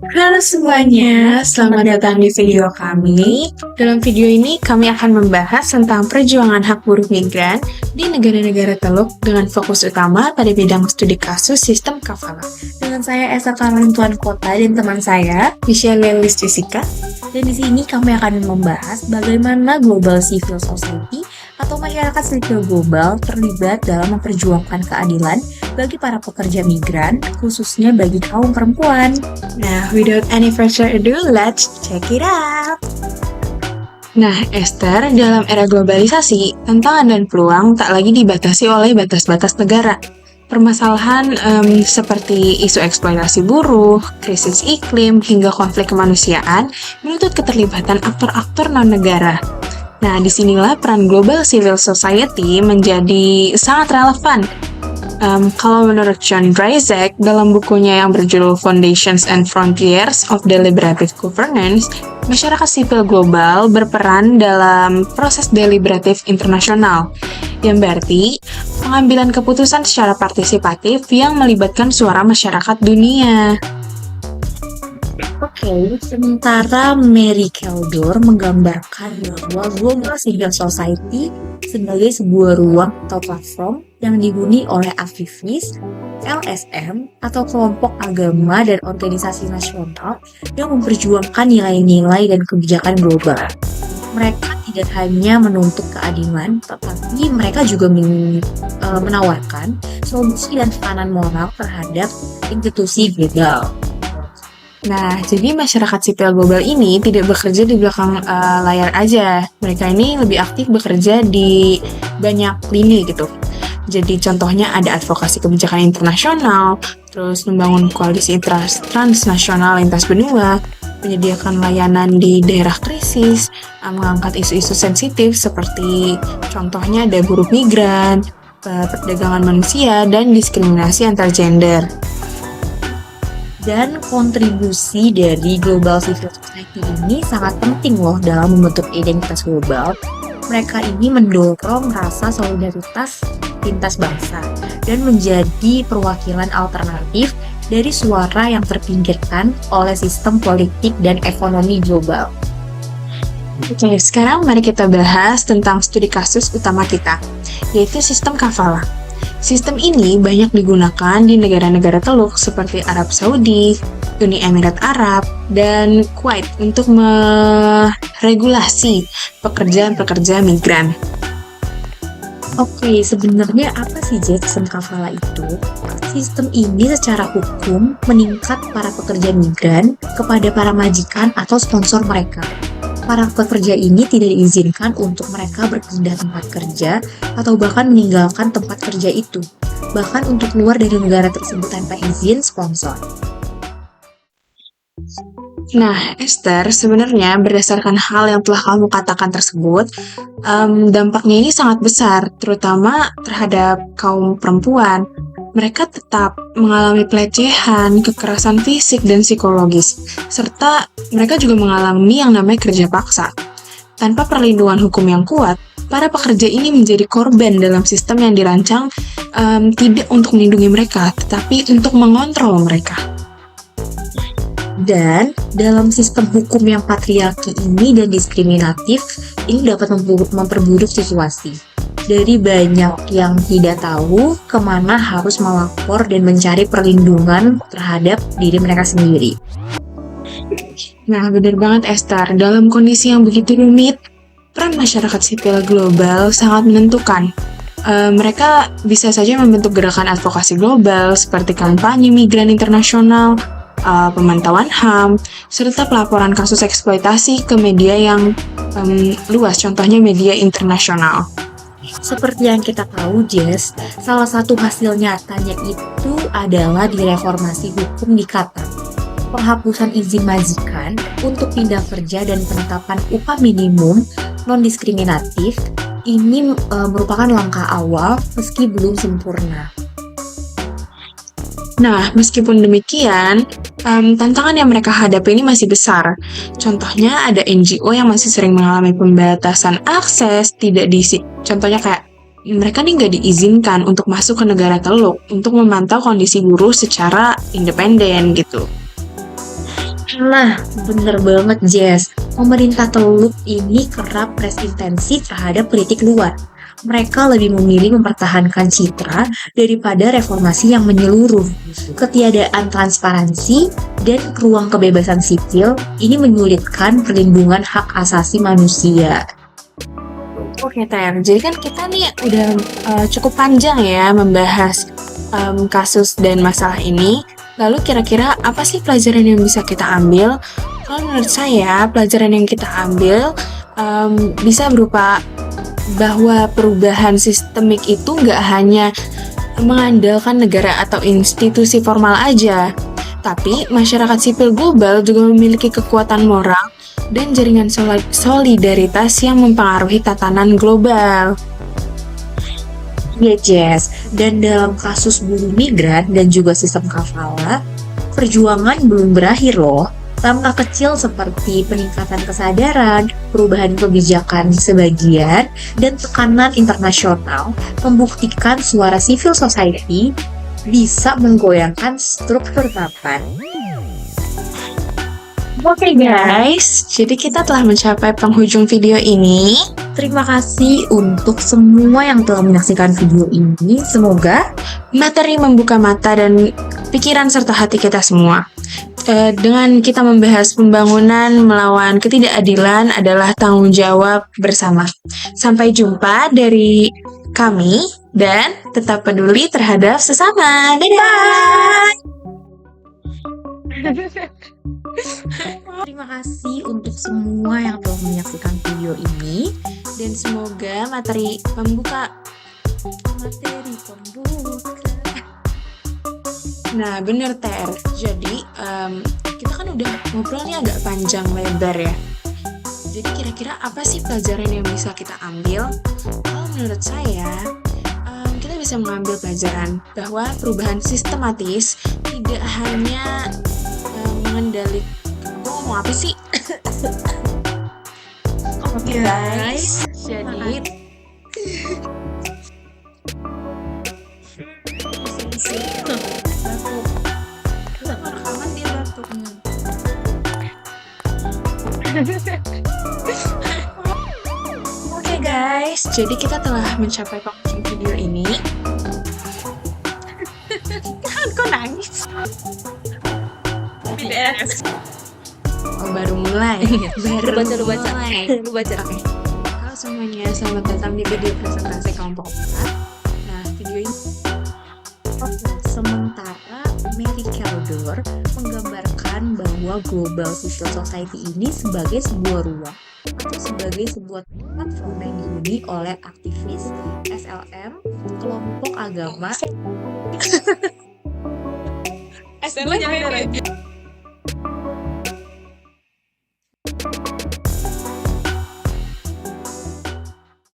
Halo semuanya, selamat datang di video kami. Dalam video ini kami akan membahas tentang perjuangan hak buruh migran di negara-negara Teluk dengan fokus utama pada bidang studi kasus sistem kafala. Dengan saya Esa Karmen Tuan Kota dan teman saya Michelle Lelis Jessica. Dan di sini kami akan membahas bagaimana global civil society atau masyarakat sipil global terlibat dalam memperjuangkan keadilan bagi para pekerja migran, khususnya bagi kaum perempuan. Nah, without any further ado, let's check it out! Nah, Esther, dalam era globalisasi, tantangan dan peluang tak lagi dibatasi oleh batas-batas negara. Permasalahan seperti isu eksploitasi buruh, krisis iklim, hingga konflik kemanusiaan menuntut keterlibatan aktor-aktor non-negara. Nah, disinilah peran Global Civil Society menjadi sangat relevan. Kalau menurut John Dryzek, dalam bukunya yang berjudul Foundations and Frontiers of Deliberative Governance, masyarakat sipil global berperan dalam proses deliberatif internasional, yang berarti pengambilan keputusan secara partisipatif yang melibatkan suara masyarakat dunia. Oke, sementara Mary Kaldor menggambarkan bahwa Global Civil Society sebagai sebuah ruang atau platform yang dihuni oleh aktivis, LSM, atau kelompok agama dan organisasi nasional yang memperjuangkan nilai-nilai dan kebijakan global. Mereka tidak hanya menuntut keadilan, tetapi mereka juga menawarkan solusi dan tekanan moral terhadap institusi global. Nah, jadi masyarakat sipil global ini tidak bekerja di belakang layar aja. Mereka ini lebih aktif bekerja di banyak lini gitu. Jadi contohnya ada advokasi kebijakan internasional, terus membangun koalisi transnasional lintas benua, menyediakan layanan di daerah krisis, mengangkat isu-isu sensitif seperti contohnya ada buruh migran, perdagangan manusia, dan diskriminasi antar gender. Dan kontribusi dari Global Civil Society ini sangat penting loh dalam membentuk identitas global. Mereka ini mendorong rasa solidaritas lintas bangsa dan menjadi perwakilan alternatif dari suara yang terpinggirkan oleh sistem politik dan ekonomi global. Oke, sekarang mari kita bahas tentang studi kasus utama kita, yaitu sistem kafala. Sistem ini banyak digunakan di negara-negara Teluk seperti Arab Saudi, Uni Emirat Arab, dan Kuwait untuk meregulasi pekerjaan-pekerja migran. Oke, sebenarnya apa sih sistem kafala itu? Sistem ini secara hukum meningkat para pekerja migran kepada para majikan atau sponsor mereka. Para pekerja ini tidak diizinkan untuk mereka berpindah tempat kerja atau bahkan meninggalkan tempat kerja itu, bahkan untuk keluar dari negara tersebut tanpa izin sponsor. Nah, Esther, sebenarnya berdasarkan hal yang telah kamu katakan tersebut, dampaknya ini sangat besar, terutama terhadap kaum perempuan. Mereka tetap mengalami pelecehan, kekerasan fisik dan psikologis, serta mereka juga mengalami yang namanya kerja paksa. Tanpa perlindungan hukum yang kuat, para pekerja ini menjadi korban dalam sistem yang dirancang tidak untuk melindungi mereka, tetapi untuk mengontrol mereka. Dan dalam sistem hukum yang patriarki ini dan diskriminatif, ini dapat memperburuk situasi. Dari banyak yang tidak tahu kemana harus melapor dan mencari perlindungan terhadap diri mereka sendiri. Nah, benar banget Esther, dalam kondisi yang begitu rumit, peran masyarakat sipil global sangat menentukan. Mereka bisa saja membentuk gerakan advokasi global seperti kampanye migran internasional, pemantauan HAM, serta pelaporan kasus eksploitasi ke media yang luas, contohnya media internasional. Seperti yang kita tahu, Jess, salah satu hasil nyatanya itu adalah di reformasi hukum di Qatar. Penghapusan izin majikan untuk pindah kerja dan penetapan upah minimum non-diskriminatif ini merupakan langkah awal meski belum sempurna. Nah, meskipun demikian, tantangan yang mereka hadapi ini masih besar. Contohnya ada NGO yang masih sering mengalami pembatasan akses, tidak diisi. Contohnya kayak mereka nih nggak diizinkan untuk masuk ke negara Teluk untuk memantau kondisi buruh secara independen gitu. Nah, bener banget Jess. Pemerintah Teluk ini kerap presintensi terhadap politik luar. Mereka lebih memilih mempertahankan citra daripada reformasi yang menyeluruh. Ketiadaan transparansi dan ruang kebebasan sipil ini menyulitkan perlindungan hak asasi manusia. Oke, Ter. Jadi kan kita nih udah cukup panjang ya membahas kasus dan masalah ini. Lalu kira-kira apa sih pelajaran yang bisa kita ambil? Kalau menurut saya, pelajaran yang kita ambil bisa berupa bahwa perubahan sistemik itu nggak hanya mengandalkan negara atau institusi formal aja, tapi masyarakat sipil global juga memiliki kekuatan moral dan jaringan solidaritas yang mempengaruhi tatanan global. Ya Jess, dan dalam kasus buruh migran dan juga sistem kafala, perjuangan belum berakhir loh. Langkah kecil seperti peningkatan kesadaran, perubahan kebijakan sebagian, dan tekanan internasional membuktikan suara civil society bisa menggoyangkan struktur papan. Oke guys, jadi kita telah mencapai penghujung video ini. Terima kasih untuk semua yang telah menyaksikan video ini. Semoga Materi membuka mata dan pikiran serta hati kita semua. Dengan kita membahas pembangunan melawan ketidakadilan adalah tanggung jawab bersama. Sampai jumpa dari kami dan tetap peduli terhadap sesama. Dadah! terima kasih untuk semua yang telah menyaksikan video ini. Dan semoga materi pembuka. Nah, bener Ter. Jadi, kita kan udah ngobrolnya agak panjang lebar ya. Jadi kira-kira apa sih pelajaran yang bisa kita ambil? Kalau menurut saya, kita bisa mengambil pelajaran bahwa perubahan sistematis tidak hanya mengendalikan. Gue ngomong apa sih? Oke guys, jadi rekaman dia batuk. Oke guys, jadi kita telah mencapai penghujung video ini. Kok nangis? BDS. Oh, baru mulai. Lu baca. Oke. Halo semuanya, selamat datang di video presentasi kelompok 4. Nah, video ini Sementara Mary Kaldor menggambarkan bahwa Global Civil Society ini sebagai sebuah ruang atau sebagai sebuah platform yang dihuni oleh aktivis, SLM, kelompok agama, SLM